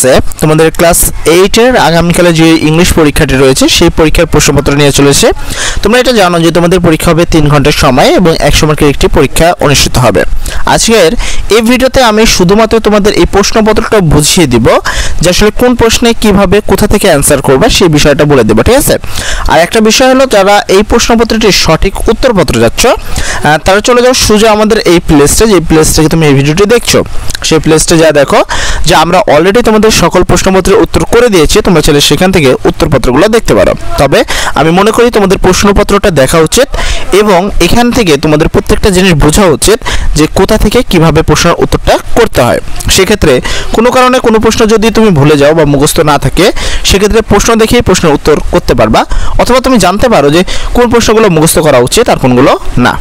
ক্লাসে তোমাদের ক্লাস 8 এর আগামীকালে যে ইংলিশ পরীক্ষাটি রয়েছে সেই পরীক্ষার প্রশ্নপত্র নিয়ে চলেছে। তোমরা এটা জানো যে তোমাদের পরীক্ষা হবে 3 ঘন্টার সময় এবং 100 মার্কের একটি পরীক্ষা অনুষ্ঠিত হবে। আজকের এই ভিডিওতে আমি শুধুমাত্র তোমাদের এই প্রশ্নপত্রটা বুঝিয়ে দিব যে আসলে কোন প্রশ্নে কিভাবে কোথা থেকে অ্যানসার করবে সেই বিষয়টা বলে দেব, ঠিক আছে? আর একটা বিষয় হলো, যারা এই প্রশ্নপত্রটির সঠিক উত্তরপত্র যাচ্ছ তারা চলে যাও সোজা আমাদের এই প্লেলিস্টে, যে প্লেলিস্টে তুমি এই ভিডিওটি দেখছো সেই প্লেলিস্টে যা দেখো যে আমরা অলরেডি তোমাদের সকল প্রশ্নপত্রের উত্তর করে দিয়েছি। তোমরা চাইলে সেখান থেকে উত্তরপত্রগুলো দেখতে পারো। তবে আমি মনে করি তোমাদের প্রশ্নপত্রটা দেখা উচিত এবং এখান থেকে তোমাদের প্রত্যেকটা জিনিস বোঝা উচিত যে কোথা থেকে কিভাবে প্রশ্নের উত্তরটা করতে হয়। সেক্ষেত্রে কোনো কারণে কোনো প্রশ্ন যদি তুমি ভুলে যাও বা মুখস্থ না থাকে, সেক্ষেত্রে প্রশ্ন দেখেই প্রশ্নের উত্তর করতে পারবা, অথবা তুমি জানতে পারো যে কোন প্রশ্নগুলো মুখস্থ করা উচিত আর কোনগুলো না,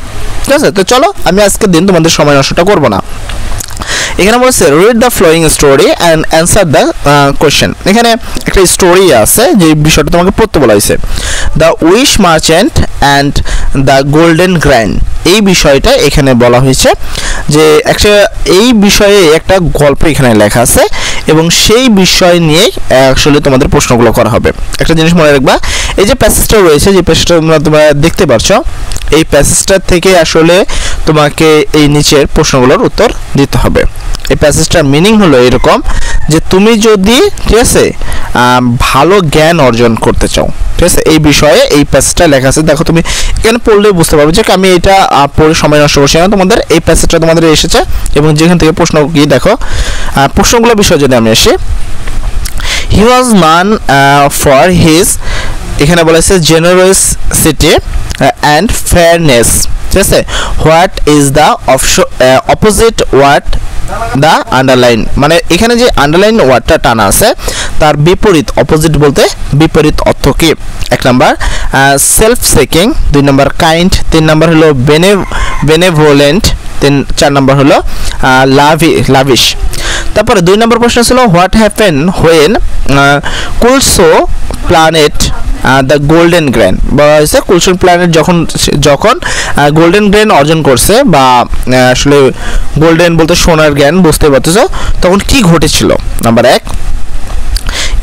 ঠিক আছে? তো চলো, আমি আজকের দিন তোমাদের সময় নষ্টটা করবো না। এখানে বলছে read the following story and answer the question. এখানে একটা স্টোরি আছে যে বিষয়টা তোমাকে পড়তে বলা হয়েছে, the wish merchant and the golden grand. এই বিষয়টা এখানে বলা হয়েছে যে একটা এই বিষয়ে একটা গল্প এখানে লেখা আছে এবং সেই বিষয় নিয়ে আসলে তোমাদের প্রশ্নগুলো করা হবে। একটা জিনিস মনে রাখবা, এই যে প্যাসেজটা রয়েছে, যে প্যাসেজটা তোমরা দেখতে পাচ্ছ, এই প্যাসেজটা থেকে আসলে তোমাকে এই নিচের প্রশ্নগুলোর উত্তর দিতে হবে। এই প্যাসেজটার মিনিং হলো এরকম যে তুমি যদি, ঠিক আছে, ভালো জ্ঞান অর্জন করতে চাও, ঠিক আছে, এই বিষয়ে এই প্যাসেজটা লেখা আছে। দেখো তুমি এখানে পড়লেই বুঝতে পারবে যে আমি এটা পড়ে সময় নষ্ট করছি না। তোমাদের এই প্যাসেজটা তোমাদের এসেছে এবং যেখান থেকে প্রশ্ন কি দেখো, প্রশ্নগুলো বিষয় যদি আমি আসি, হি ওয়াজ মান ফর হিজ, এখানে বলেছে জেনারসিটি অ্যান্ড ফেয়ারনেস, ঠিক আছে। What is the opposite word the underline, মানে এখানে যে আন্ডারলাইন ওয়ার্ডটা টানা আছে তার বিপরীত, অপোজিট বলতে বিপরীত অর্থ কি? 1 number self seeking, 2 number kind, 3 number হলো বেনেভোলেন্ট, 4 নাম্বার হলো লাভিশ। তারপরে 2 নম্বর প্রশ্ন ছিল হোয়াট হ্যাপেন হোয়েন কুলসো প্ল্যানেট দ্য গোল্ডেন গ্রেন। বলা হয়েছে কুলসো প্ল্যানেট যখন গোল্ডেন গ্রেন অর্জন করছে, বা আসলে গোল্ডেন বলতে সোনার জ্ঞান, বুঝতে পারতেছো, তখন কি ঘটেছিল? Number 1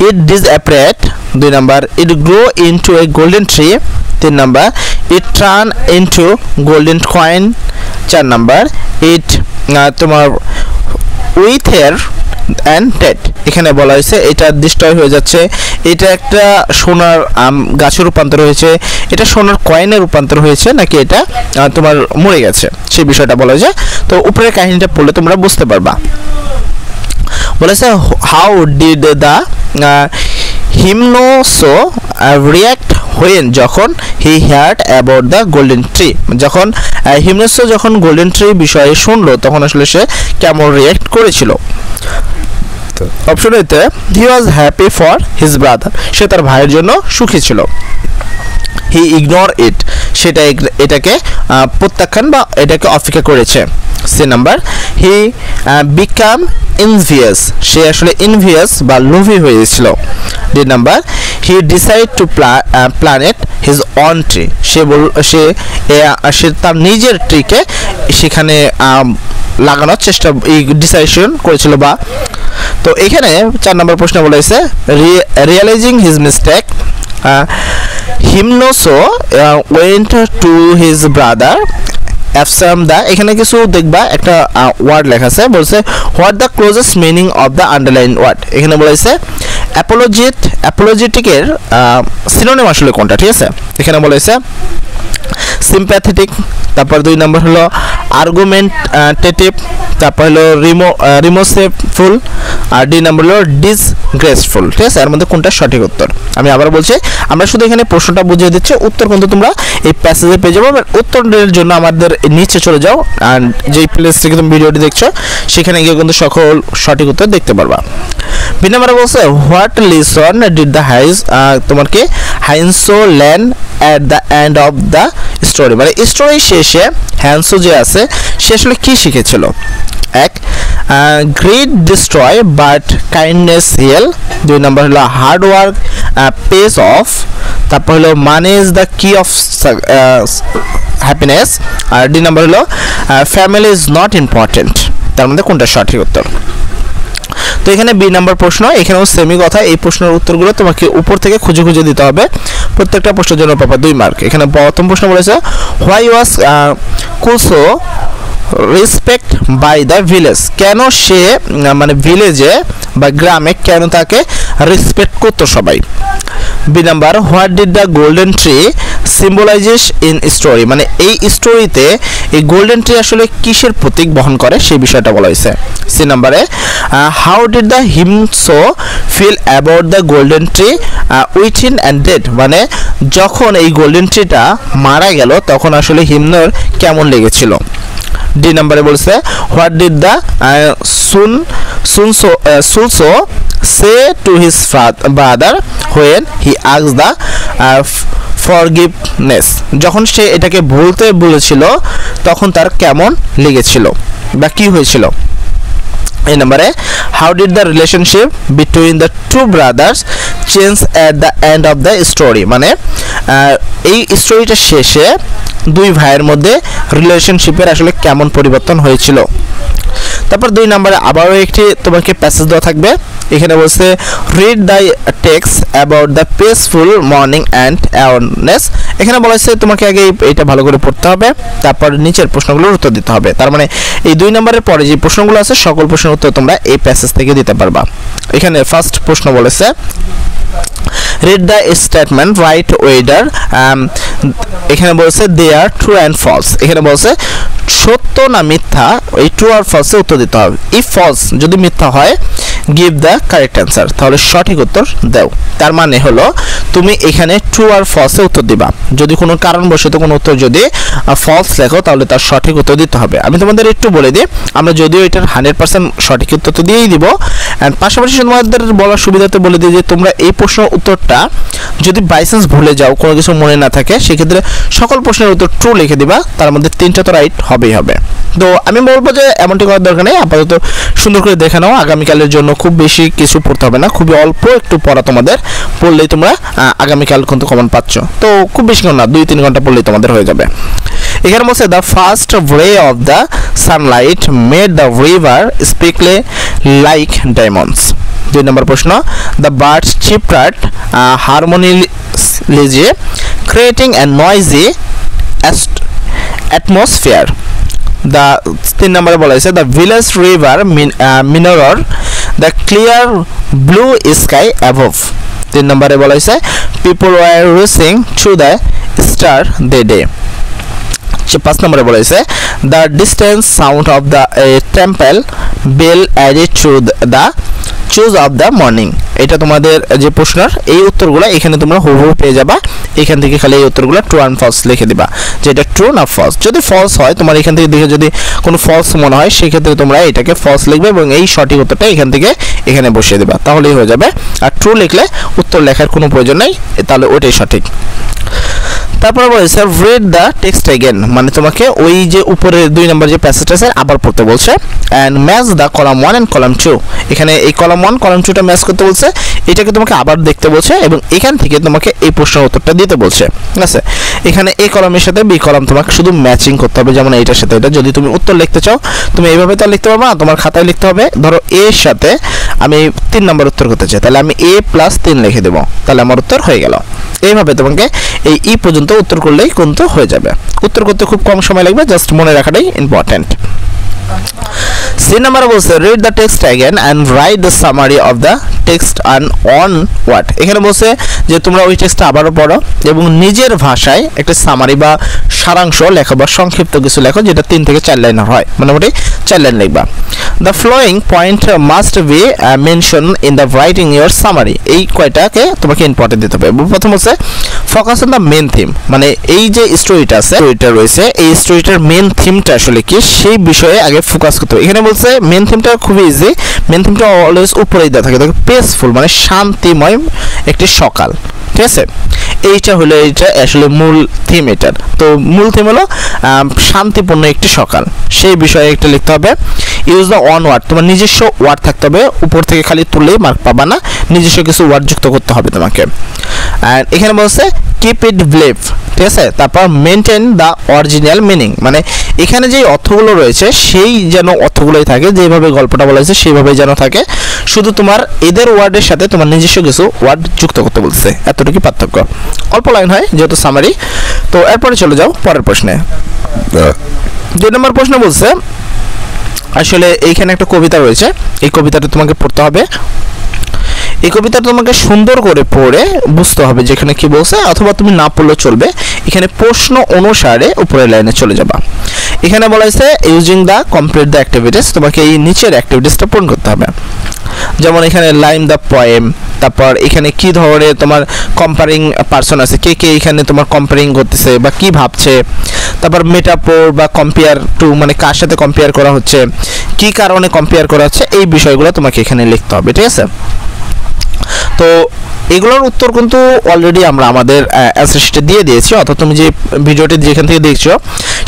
it disappeared, 2 number it grow into a golden tree, 3 number it turn into golden coin, 4 number ইট তোমার উইথের অ্যান্ড ডেড। এখানে বলা হয়েছে এটা ডিস্ট্রয় হয়ে যাচ্ছে, এটা একটা সোনার গাছে রূপান্তর হয়েছে, এটা সোনার কয়েনে রূপান্তর হয়েছে, নাকি এটা তোমার মরে গেছে, সেই বিষয়টা বলা হয়েছে। তো উপরের কাহিনীটা পড়লে তোমরা বুঝতে পারবা। বলেছে হাউ ডিড দ্য হিমনোসো রিয়াক্ট হোয়েন, যখন he heard about the golden tree, যখন হিমনোসো যখন গোল্ডেন ট্রি বিষয়ে শুনলো তখন আসলে সে কেমন রিয়াক্ট করেছিল? অপশন এতে he was happy for his brother, সে তার ভাইয়ের জন্য সুখী ছিল। হি ইগনোর ইট, সেটা এটাকে প্রত্যাখ্যান বা এটাকে অপেক্ষা করেছে। C number he become envious, সে আসলে ইনভিয়াস বা লোভী হয়েছিল। D number he decide to plant his own tree, সে তার নিজের ট্রিকে সেখানে লাগানোর চেষ্টা, এই ডিসাইশন করেছিল। বা তো এখানে 4 নম্বর প্রশ্ন বলেছে রিয়েলাইজিং হিজ মিস্টেক হিমনোসো went to his brother after some the, এখানে কিছু দেখবা একটা ওয়ার্ড লেখা আছে, বলছে what the closest meaning of the underline word. এখানে বলেছে অ্যাপোলজেটিকের সিনোনিম আসলে কোনটা, ঠিক আছে? এখানে বলেছে সিম্প্যাথেটিক, তারপর 2 নম্বর হলো আর্গুমেন্টেটিভ, তারপর হলো রিমোসেফুল, আর ডি নম্বর হলো ডিসগ্রেসফুল, ঠিক আছে? এর মধ্যে কোনটা সঠিক উত্তর? আমি আবার বলছি, আমরা শুধু এখানে প্রশ্নটা বুঝিয়ে দিচ্ছি, উত্তর কিন্তু তোমরা এই প্যাসেজে পেয়ে যাবো। উত্তরের জন্য আমাদের নিচে চলে যাও, আর যেই প্লেস থেকে তুমি ভিডিওটি দেখছো সেখানে গিয়ে কিন্তু সকল সঠিক উত্তর দেখতে পারবা। বি নম্বরে বলছে হোয়াট লিসন ডিড দ্য তোমার কি হাইনসো learn at the end of the story, মানে স্টোরি শেষে হ্যানসো যে আছে সে আসলে কি শিখেছিল? 1 greed destroy but kindness heal, 2 number হলো হার্ড ওয়ার্ক পেস অফ, তারপর হলো money is the key of happiness, আর ডি নম্বর হলো ফ্যামিলি ইজ নট ইম্পর্টেন্ট। তার মধ্যে কোনটা সঠিক উত্তর? তো তো এখানে বি নাম্বার প্রশ্ন, এখানেও সেমই কথা, এই প্রশ্নের উত্তরগুলো তোমাকে উপর থেকে খুঁজে খুঁজে দিতে হবে, প্রত্যেকটা প্রশ্নের জন্য পাবা 2 মার্ক। এখানে প্রথম প্রশ্ন বলেছে হোয়াই ওয়াজ কুলসো রেসপেক্ট বাই দ্য ভিলেজ, কেন সে মানে ভিলেজে বা গ্রামে কেন তাকে রেসপেক্ট করতো সবাই। B number what did the golden tree symbolises in story, মানে এই স্টোরিতে এই গোল্ডেন ট্রি আসলে কিসের প্রতীক বহন করে সেই বিষয়টা বলা হয়েছে। সি নাম্বারে হাউ ডিড দ্য হিমসো feel about the golden tree within and dead, মানে যখন এই গোল্ডেন ট্রিটা মারা গেল তখন আসলে হিমনর কেমন লেগেছিল। ডি নাম্বারে বলছে হোয়াট ডিড দ্য সুলসো say to his brother when he asked the forgiveness, যখন সে এটাকে ভুলতে বলেছিল তখন তার কেমন লেগেছিল বা কি হয়েছিল। এই নাম্বারে how did the relationship between the two brothers change at the end of the story, মানে এই স্টোরিটা শেষে দুই ভাইয়ের মধ্যে রিলেশনশিপের আসলে কেমন পরিবর্তন হয়েছিল। তারপর 2 নম্বরে আবারও একটি তোমাকে প্যাসেজ দেওয়া থাকবে, এখানে বলছে read the text about the peaceful morning and awareness, এখানে বলা হয়েছে তোমাকে আগে এটা ভালো করে পড়তে হবে, তারপর নিচের প্রশ্নগুলোর উত্তর দিতে হবে। তার মানে এই 2 নম্বরের পরে যে প্রশ্নগুলো আছে সকল প্রশ্নের উত্তর তোমরা এই প্যাসেজ থেকে দিতে পারবা। এখানে ফার্স্ট প্রশ্ন বলেছে read the statement write whether, এখানে বলছে দে আর ট্রু অ্যান্ড ফলস, এখানে বলছে সত্য না মিথ্যা, এই ট্রু আর ফলসে উত্তর দিতে হবে। ইফ ফলস যদি মিথ্যা হয় গিভ দ্য কারেক্ট অ্যান্সার, তাহলে সঠিক উত্তর দাও। তার মানে হলো তুমি এখানে ট্রু আর ফলসে উত্তর দিবা, যদি কোনো কারণবশত কোনো উত্তর যদি ফলস লেখো তাহলে তার সঠিক উত্তর দিতে হবে। আমি তোমাদের একটু বলে দিই, আমরা যদিও এটার 100% সঠিক উত্তর তো দিয়েই দিব, অ্যান্ড পাশাপাশি তোমাদের বলার সুবিধাতে বলে দিই যে তোমরা এই প্রশ্ন উত্তরটা যদি বাই চান্স ভুলে যাও, কোনো কিছু মনে না থাকে, সেক্ষেত্রে সকল প্রশ্নের উত্তর ট্রু লিখে দিবা, তার মধ্যে 3টা তো রাইট হবেই হবে। তো আমি বলবো যে এমনটি করার দরকার নেই, আপাতত সুন্দর করে দেখে নাও, আগামীকালের জন্য খুব বেশি কিছু পড়তে হবে না, খুবই অল্প একটু পড়া তোমাদের পড়লেই তোমরা আগামীকাল কিন্তু কমন পাচ্ছ, তো খুব বেশি না 2-3 ঘন্টা পড়লেই তোমাদের হয়ে যাবে। এখানে বলছে the first ray of the sunlight made the river sparkly like diamonds. 2 number প্রশ্ন the birds chirped harmoniously creating a noisy atmosphere. The 3 নম্বরে বলা হয়েছে the village river mirror the clear blue sky above. 3 নম্বরে বলা হয়েছে people were racing through the street that day. 5 নম্বরে বলা হয়েছে the distance sound of the temple bell added to the choose of the morning. এটা তোমাদের যে প্রশ্নের এই উত্তরগুলো এখানে তোমরা হুবহু পেয়ে যাবা, এখান থেকে খালি এই উত্তরগুলো ট্রু অ্যান্ড ফলস লিখে দিবা, যে এটা ট্রু না ফলস। যদি ফলস হয় তোমার এখান থেকে দেখে যদি কোনো ফলস মনে হয় সেক্ষেত্রে তোমরা এটাকে ফলস লিখবে এবং এই সঠিক উত্তরটা এখান থেকে এখানে বসিয়ে দিবা, তাহলেই হয়ে যাবে। আর ট্রু লিখলে উত্তর লেখার কোনো প্রয়োজন নেই, তাহলে ওইটাই সঠিক। তারপরে বলেছে রিড দ্য টেক্সট अगेन, মানে তোমাকে ওই যে উপরে 2 নম্বর যে প্যাসেজটা আছে আবার পড়তে বলছে, and match the column 1 and column 2, এখানে এই কলাম 1 কলাম 2টা ম্যাচ করতে বলছে, এটাকে তোমাকে আবার দেখতে বলছে এবং এখান থেকে তোমাকে এই প্রশ্নের উত্তরটা দিতে বলছে, ঠিক আছে। এখানে এই কলামের সাথে বি কলাম তোমাকে শুধু ম্যাচিং করতে হবে, যেমন এইটার সাথে এটা। যদি তুমি উত্তর লিখতে চাও তুমি এইভাবে তো লিখতে পারবে না, তোমার খাতায় লিখতে হবে। ধরো এ এর সাথে আমি 3 নম্বর উত্তর করতে চাই, তাহলে আমি a + 3 লিখে দেব, তাহলে আমার উত্তর হয়ে গেল। এইভাবে তোমাকে এই ই পর্যন্ত উত্তর করলেই কিন্তু হয়ে যাবে। উত্তর করতে খুব কম সময় লাগবে, জাস্ট মনে রাখাটাই ইম্পর্টেন্ট। সি নাম্বার বলছে read the text again and write the summary of the text on what. এখানে বলছে যে তোমরা ওই টেক্সটটা আবারও পড়ো এবং নিজের ভাষায় একটা সামারি বা সারাংশ লেখো বা সংক্ষিপ্ত কিছু লেখো, যেটা 3 থেকে 4 লাইন হয়, মোটামুটি 4 লাইন লিখবা। The following point must be mention in the writing your summary, এই কয়টাকে তোমাকে ইম্পর্টেন্ট দিতে হবে। প্রথম হচ্ছে focus on the main theme, মানে এই যে স্টোরিটা আছে, স্টোরিটা রয়েছে, এই স্টোরিটার মেন থিমটা আসলে কি সেই বিষয়ে আগে ফোকাস করতে হবে। এখানে বলছে মেন থিমটা খুবই ইজি, মেন থিমটা অলওয়েজ উপরেই দেওয়া থাকে, পিসফুল মানে শান্তিময় একটি সকাল, ঠিক আছে। এইটা হলো এইটা আসলে মূল থিম এটার। তো মূল থিম হলো শান্তিপূর্ণ একটি সকাল, সেই বিষয়ে একটা লিখতে হবে। ইউজ দ্য ওয়ান ওয়ার্ড, তোমার নিজস্ব ওয়ার্ড থাকতে হবে, উপর থেকে খালি তুললেই মার্ক পাবা না, নিজস্ব কিছু ওয়ার্ড যুক্ত করতে হবে তোমাকে। আর এখানে বলছে কিপ ইট ব্লিভ, ঠিক আছে। তারপর মেনটেন দ্য অরিজিনাল মিনিং, মানে এখানে যে অর্থগুলো রয়েছে সেই যেন অর্থগুলোই থাকে, যেভাবে গল্পটা বলা হয়েছে সেইভাবেই যেন থাকে, শুধু তোমার এদের ওয়ার্ডের সাথে তোমার নিজস্ব কিছু ওয়ার্ড যুক্ত করতে বলছে, এতটুকু পার্থক্য। অল্প লাইন হয় যেহেতু সামারি। তো এরপরে চলে যাও পরের প্রশ্নে। 2 নম্বর প্রশ্ন বলছে আসলে এইখানে একটা কবিতা রয়েছে, এই কবিতাটা তোমাকে পড়তে হবে। এই কবিতাটা তোমাকে সুন্দর করে পড়ে বুঝতে হবে যেখানে কি বলছে, অথবা তুমি না পড়লেও চলবে। এখানে প্রশ্ন অনুসারে উপরের লাইনে চলে যাবা। এখানে বলা হয়েছে using the complete the activities, তোমাকে এই নিচের অ্যাক্টিভিটিসটা পূরণ করতে হবে। যেমন এখানে লাইন দ্য পোয়েম, তারপর এখানে কি ধরনের তোমার কম্পারিং পারসন আছে, কে কে এখানে তোমার কম্পারিং করতেছে বা কি ভাবছে, তারপর মেটাফোর বা কম্পেয়ার টু মানে কার সাথে কম্পেয়ার করা হচ্ছে, কি কারণে কম্পেয়ার করা হচ্ছে, এই বিষয়গুলো তোমাকে এখানে লিখতে হবে, ঠিক আছে। তো এগুলোর উত্তর কিন্তু অলরেডি আমরা আমাদের অ্যান্সার শিটে দিয়ে দিয়েছি, অর্থাৎ তুমি যে ভিডিওটি যেখান থেকে দেখছো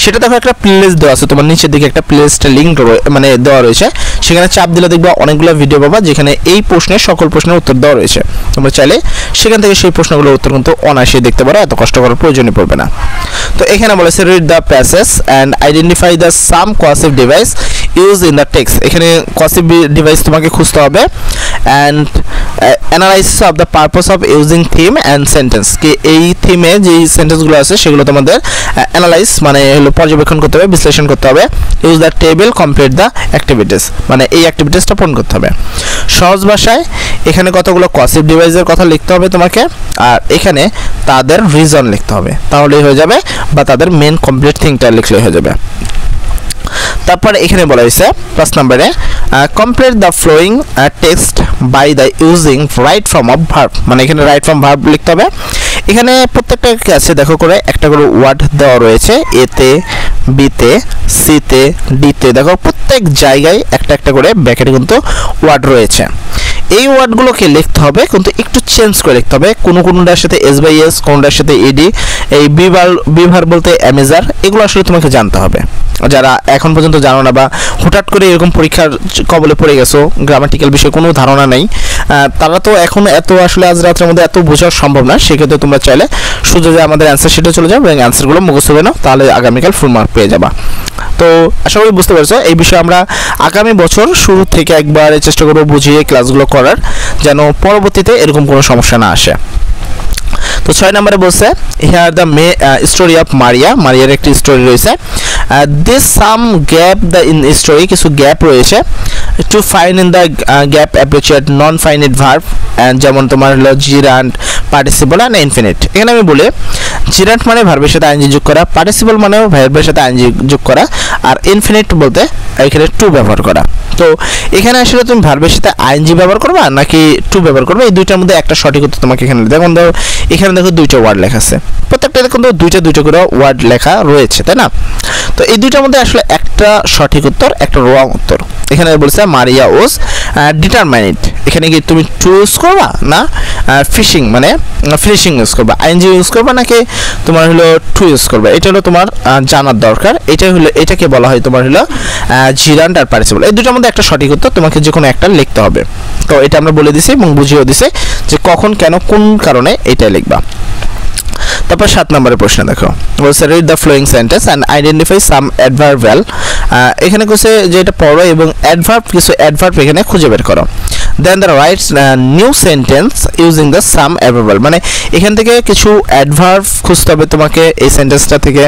সেটা দেখো একটা প্লেলিস্ট দেওয়া আছে, তোমার নিচের দিকে একটা প্লেলিস্টের লিঙ্ক মানে দেওয়া রয়েছে, সেখানে চাপ দিলে দেখবা অনেকগুলো ভিডিও পাবা যেখানে এই প্রশ্নের সকল প্রশ্নের উত্তর দেওয়া রয়েছে। তোমরা চাইলে সেখান থেকে সেই প্রশ্নগুলোর উত্তর কিন্তু অনায়াসে দেখতে পারো, এত কষ্ট করার প্রয়োজনই পড়বে না। তো এখানে বলেছে read the passage and identify the some coercive device use in the text. এখানে কোয়াসিভ ডিভাইস তোমাকে খুঁজতে হবে। And analysis of the purpose of using theme and sentence, কি এই থিমে যে সেন্টেন্সগুলো আছে সেগুলো তোমাদের অ্যানালাইজ মানে হলো পর্যবেক্ষণ করতে হবে, বিশ্লেষণ করতে হবে। Use the table complete the activities, মানে এই অ্যাক্টিভিটিসটা পূরণ করতে হবে। সহজ ভাষায় এখানে কতগুলো কোয়াসিভ ডিভাইসের কথা লিখতে হবে তোমাকে, আর এখানে তাদের রিজন লিখতে হবে, তাহলেই হয়ে যাবে, বা তাদের মেন কমপ্লিট থিংটা লিখলে হয়ে যাবে। তারপরে এখানে বলা হয়েছে 5 নম্বরে complete the following text by the using right form of verb, মানে এখানে রাইট ফর্ম ভার্ব লিখতে হবে। এখানে প্রত্যেকটা কাছে দেখো করে একটা করে ওয়ার্ড দেওয়া রয়েছে, এতে, বিতে, সিতে, ডিতে, দেখো প্রত্যেক জায়গায় একটা একটা করে ব্র্যাকেটে কিন্তু ওয়ার্ড রয়েছে। এই ওয়ার্ডগুলোকে লিখতে হবে কিন্তু একটু চেঞ্জ করে লিখতে হবে, কোনোটার সাথে এস বাই এস, কোনোটার সাথে এডি, এই বিভার বলতে অ্যামেজার, এগুলো আসলে তোমাকে জানতে হবে। যারা এখন পর্যন্ত জানো না বা হঠাৎ করে এরকম পরীক্ষার কবলে পড়ে গেছো, গ্রামাটিক্যাল বিষয়ে কোনো ধারণা নেই, তারা তো এখন এত আসলে আজ রাতের মধ্যে এত বোঝা সম্ভব না। সেক্ষেত্রে তোমরা চাইলে সোজা আমাদের অ্যান্সার শিটে চলে যাও এবং অ্যান্সারগুলো মুখস্থ করে নাও, তাহলে আগামীকাল ফুল মার্ক পেয়ে যাবা। তো আশা করি বুঝতে পারছো। এই বিষয়ে আমরা আগামী বছর শুরু থেকে একবার চেষ্টা করবো বুঝিয়ে ক্লাসগুলো করার, যেন পরবর্তীতে এরকম কোনো সমস্যা না আসে। তো 6 নম্বরে বলছে হিয়ার দ্য স্টোরি অফ মারিয়ার একটি স্টোরি রয়েছে। This some gap the in story, কিছু গ্যাপ রয়েছে। To find in the gap appropriate non finite verb, যেমন তোমার হলো জিরান্ট, পার্টিসিপল অ্যান্ড ইনফিনিট। এখানে আমি বলি জিরান্ট মানে ভার্বের সাথে আইএনজি যোগ করা, পার্টিসিপল মানেও ভার্বের সাথে আইএনজি যোগ করা, আর ইনফিনিট বলতে এখানে টু ব্যবহার করা। তো এখানে আসলে তুমি ভার্বের সাথে আইএনজি ব্যবহার করবা নাকি টু ব্যবহার করবে, এই দুইটার মধ্যে একটা সঠিক উত্তর তোমাকে এখানে দেখুন। এখানে দেখো দুইটা ওয়ার্ড লেখা আছে, প্রত্যেকটা দেখুন দুইটা করে ওয়ার্ড লেখা রয়েছে, তাই না? তো এই দুইটার মধ্যে আসলে একটা সঠিক উত্তর, একটা রং উত্তর। এখানে বলছে মারিয়া ওয়াজ ডিটারমাইন্ড, এখানে কি তুমি টু ইউজ করবা না ফিশিং মানে ফিনিশিং ইউজ করবা, আইএনজি ইউজ করবা নাকি তোমার হলো টু ইউজ করবা, এটা হলো তোমার জানার দরকার। এটাকে বলা হয় তোমার হলো জিরান্ট আর পার্টিসিপল। এই দুটোর মধ্যে একটা সঠিক উত্তর তোমাকে যে কোনো একটা লিখতে হবে। তো এটা আমরা বলে দিছি এবং বুঝিয়েও দিছি যে কখন কেন কোন কারণে এটা লিখবা। তারপর 7 নম্বরের প্রশ্ন দেখো, বলছে read the following sentence and identify some adverbial. এখানে বলছে যে এটা পড়ো এবং কিছু অ্যাডভার্ব এখানে খুঁজে বের করো। Then the write new sentence using the same adverbial, মানে এখান থেকে কিছু অ্যাডভার্ব খুঁজতে হবে তোমাকে এই সেন্টেন্সটা থেকে।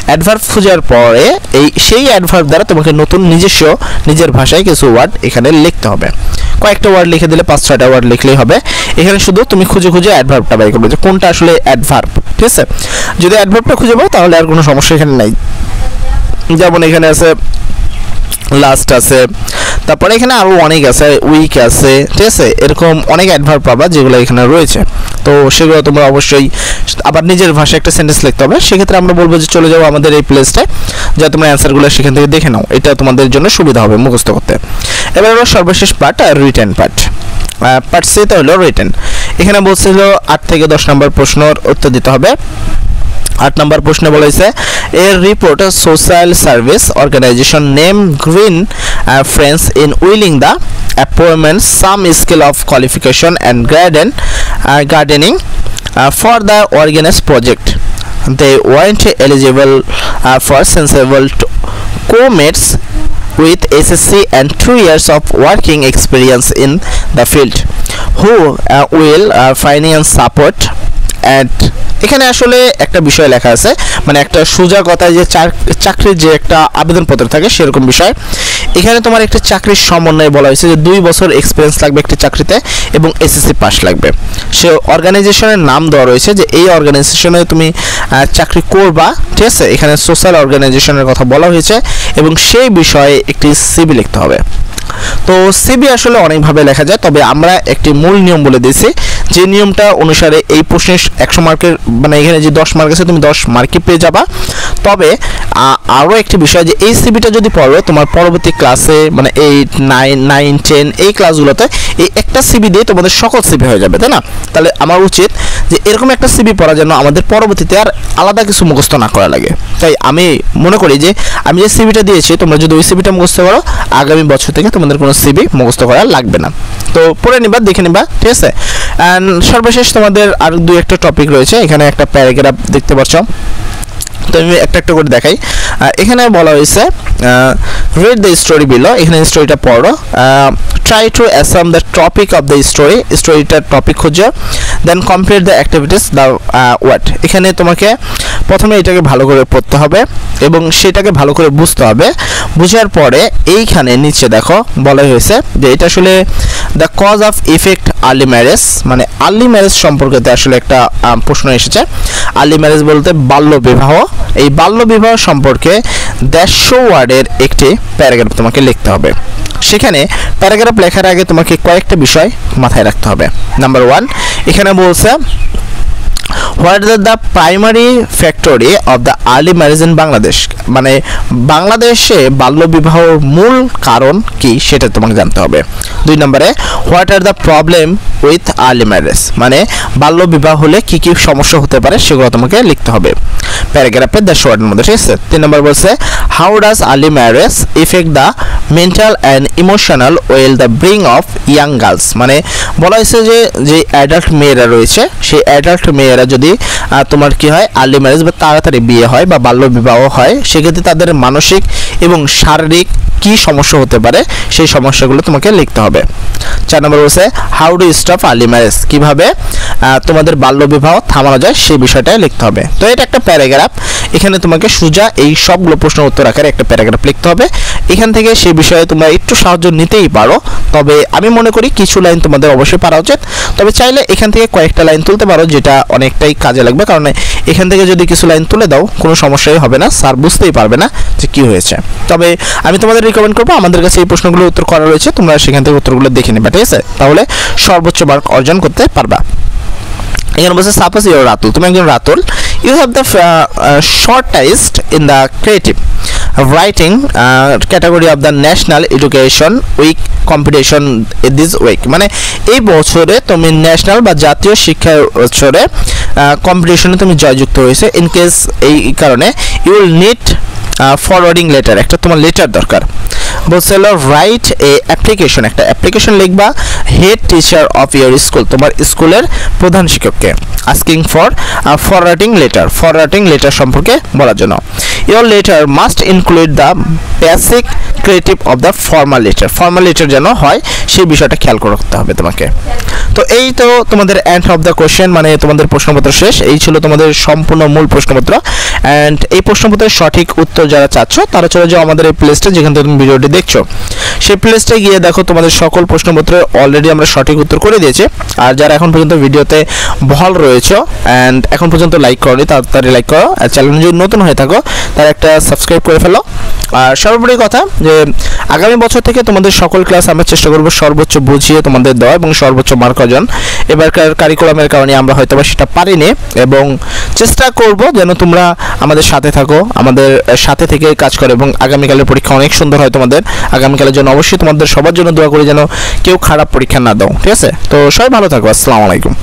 অ্যাডভার্ব খোঁজার পরে সেই অ্যাডভার্ব দ্বারা তোমাকে নতুন নিজের ভাষায় কিছু ওয়ার্ড এখানে লিখতে হবে। কয়েকটা ওয়ার্ড লিখে দিলে 5-6টা ওয়ার্ড লিখলেই হবে। এখানে শুধু তুমি খুঁজে অ্যাডভার্বটা বের করবে যে কোনটা আসলে অ্যাডভার্ব, ঠিক আছে? যদি অ্যাডভার্বটা খুঁজে পাও তাহলে আর কোনো সমস্যা এখানে নাই। যেমন এখানে আছে লাস্ট আছে, তারপরে এখানে আরও অনেক আছে, উইক আছে, ঠিক আছে? এরকম অনেক অ্যাডভার্ব পাবা যেগুলো এখানে রয়েছে। তো সেগুলো তোমরা অবশ্যই আবার নিজের ভাষায় একটা সেন্টেন্স লিখতে হবে। সেক্ষেত্রে আমরা বলবো যে চলে যাও আমাদের এই প্লেসটায়, যা তোমরা অ্যান্সারগুলো সেখান থেকে দেখে নাও, এটা তোমাদের জন্য সুবিধা হবে মুখস্থ করতে। এবার হলো সর্বশেষ পার্ট, রিটেন পার্ট। পার্ট সিতে হলো রিটেন। এখানে বলছিল 8 থেকে 10 নম্বর প্রশ্নের উত্তর দিতে হবে। 8 নম্বর প্রশ্নে বলা হয়েছে a report social service organisation name green friends in willing the appointment some scale of qualification and gardening for the organise project. They weren't eligible for sensible co-mates with SSC and 2 years of working experience in the field who will finance support and এখানে আসলে একটা বিষয় লেখা আছে, মানে একটা সোজা কথায় যে চাকরির যে একটা আবেদনপত্র থাকে সেরকম বিষয়। এখানে তোমার একটা চাকরির সমন্বয় বলা হয়েছে যে 2 বছর এক্সপিরিয়েন্স লাগবে একটি চাকরিতে এবং এসএসসি পাস লাগবে। সে অর্গানাইজেশনের নাম দেওয়া রয়েছে যে এই অর্গানাইজেশনে তুমি চাকরি করবা, ঠিক আছে। এখানে সোশ্যাল অর্গানাইজেশনের কথা বলা হয়েছে এবং সেই বিষয়ে একটি সিভি লিখতে হবে। তো সিভি আসলে অনেকভাবে লেখা যায়, তবে আমরা একটি মূল নিয়ম বলে দিয়েছি যে নিয়মটা অনুসারে এই প্রশ্নের 100 মার্কের মানে এখানে যে 10 মার্ক আছে তুমি 10 মার্কই পেয়ে যাবা। তবে আরও একটি বিষয় যে এই সিভিটা যদি পড়ো তোমার পরবর্তী ক্লাসে মানে 8, 9, 10 এই ক্লাসগুলোতে এই একটা সিভি দিয়ে তোমাদের সকল সিভি হয়ে যাবে, তাই না? তাহলে আমার উচিত যে এরকম একটা সিভি পড়া যেন আমাদের পরবর্তীতে আর আলাদা কিছু মুখস্থ না করা লাগে। তাই আমি মনে করি যে আমি যে সিভিটা দিয়েছি তোমরা যদি ওই সিভিটা মুখস্থ করো আগামী বছর থেকে তোমাদের কোনো সিভি মুখস্থ করা লাগবে না। তো পড়ে নিবা, দেখে নিবা, ঠিক আছে। অ্যান্ড সর্বশেষ তোমাদের আর 2-1টা টপিক রয়েছে, এখানে একটা প্যারাগ্রাফ দেখতে পাচ্ছ। তো আমি একটা একটা করে দেখাই। এখানে বলা হয়েছে রিড দ্য স্টোরি বিলো, এখানে স্টোরিটা পড়ো। Try to assume the topic of the story, স্টোরিটার টপিক খুঁজো। Then complete the activities the what, এখানে তোমাকে প্রথমে এটাকে ভালো করে পড়তে হবে এবং সেটাকে ভালো করে বুঝতে হবে। বুঝার পরে এইখানে নিচে দেখো বলা হয়েছে যে এটা আসলে the cause of effect early marriage, মানে আর্লি ম্যারেজ সম্পর্কে আসলে একটা প্রশ্ন এসেছে। আর্লি ম্যারেজ বলতে বাল্য বিবাহ, এই বাল্য বিবাহ সম্পর্কে 150 ওয়ার্ডের একটি প্যারাগ্রাফ তোমাকে লিখতে হবে। সেখানে প্যারাগ্রাফ লেখার আগে তোমাকে কয়েকটা বিষয় মাথায় রাখতে হবে। নাম্বার 1, এখানে বলছে what are the primary factory of the early marriage in Bangladesh, মানে বাংলাদেশে বাল্যবিবাহর মূল কারণ কি সেটা তোমাকে জানতে হবে। 2 নম্বরে what are the problem with early marriage, মানে বাল্যবিবাহ হলে কি কি সমস্যা হতে পারে সেগুলো তোমাকে লিখতে হবে প্যারাগ্রাফে 150 ওয়ার্ডের মধ্যে, ঠিক আছে। 3 নম্বর বলছে how does early marriage effect the mental and emotional well the bring of young girls, মানে বলা হয়েছে যে অ্যাডাল্ট মেয়েরা রয়েছে সেই অ্যাডাল্ট মেয়েরা যদি তোমার কি হয় আর্লি ম্যারেজ বা তাড়াতাড়ি বিয়ে হয় বা বাল্য বিবাহ হয় সেক্ষেত্রে তাদের মানসিক এবং শারীরিক কি সমস্যা হতে পারে সেই সমস্যাগুলো তোমাকে লিখতে হবে। 4 নম্বর বলছে how do stop early marriage, কিভাবে তোমাদের বাল্য বিবাহ থামানো যায় সেই বিষয়টাই লিখতে হবে। তো এটা একটা প্যারাগ্রাফ, এখানে তোমাকে সোজা এই সবগুলো প্রশ্ন উত্তর আকারে একটা প্যারাগ্রাফ লিখতে হবে। এখান থেকে সেই বিষয়ে তোমরা একটু সাহায্য নিতেই পারো, তবে আমি মনে করি কিছু লাইন তোমাদের অবশ্যই পারা উচিত। তবে চাইলে এখান থেকে কয়েকটা লাইন তুলতে পারো যেটা অনেকটাই কাজে লাগবে, কারণ এখান থেকে যদি কিছু লাইন তুলে দাও কোনো সমস্যাই হবে না, স্যার বুঝতেই পারবে না যে কি হয়েছে। তবে আমি তোমাদের রিকমেন্ড করবো আমাদের কাছে এই প্রশ্নগুলোর উত্তর করা রয়েছে, তোমরা সেখান থেকে উত্তরগুলো দেখে নেবে, ঠিক আছে। তাহলে সর্বোচ্চ মার্ক অর্জন করতে পারবা। এখানে বলছে সাপোজ ইউ আর রাতুল, তুমি একজন Ratul, you have the shortest in the creative writing category of the national education week competition this week, মানে এই বছরে তুমি ন্যাশনাল বা জাতীয় শিক্ষা বছরে কম্পিটিশনে তুমি জয়যুক্ত হয়েছে। ইন কেস এই কারণে you will need forwarding letter, একটা তোমার লেটার দরকার। বলছে হলো রাইট এ অ্যাপ্লিকেশন, একটা অ্যাপ্লিকেশন লিখবা head teacher of your school, তোমার স্কুলের প্রধান শিক্ষককে, আস্কিং ফর ফরওয়ার্ডিং লেটার সম্পর্কে বলার জন্য। Your letter must include the basic creative of the formal letter যেন হয় সেই বিষয়টা খেয়াল করতে হবে তোমাকে। তো এই তো তোমাদের এন্ড অফ দ্য কোশ্চেন, মানে তোমাদের প্রশ্নপত্র শেষ। এই ছিল তোমাদের সম্পূর্ণ মূল প্রশ্নপত্র। অ্যান্ড এই প্রশ্নপত্রের সঠিক উত্তর যারা চাচ্ছ তারা চলে যাও আমাদের এই প্লেলিস্টে, যেখান থেকে তুমি ভিডিওটি দেখছো সেই প্লেলিস্টে গিয়ে দেখো তোমাদের সকল প্রশ্নপত্রে অলরেডি আমরা সঠিক উত্তর করে দিয়েছি। আর যারা এখন পর্যন্ত ভিডিওতে বহাল রয়েছে অ্যান্ড এখন পর্যন্ত লাইক করোনি তাড়াতাড়ি লাইক করো, আর চ্যানেল যদি নতুন হয়ে থাকো তারা একটা সাবস্ক্রাইব করে ফেলো। আর সর্বোপরি কথা যে আগামী বছর থেকে তোমাদের সকল ক্লাস আমরা চেষ্টা করবো সর্বোচ্চ বুঝিয়ে তোমাদের দেওয়া এবং সর্বোচ্চ মার্ক অর্জন। এবারকার কারিকুলামের কারণে আমরা হয়তো বা সেটা পারিনি এবং চেষ্টা করব যেন তোমরা আমাদের সাথে থাকো, আমাদের সাথে থেকে কাজ করো এবং আগামীকালের পরীক্ষা অনেক সুন্দর হয় তোমাদের। আগামীকালের জন্য অবশ্যই তোমাদের সবার জন্য দোয়া করি যেন কেউ খারাপ পরীক্ষা না দাও, ঠিক আছে। তো সবাই ভালো থাকো, আসসালামু আলাইকুম।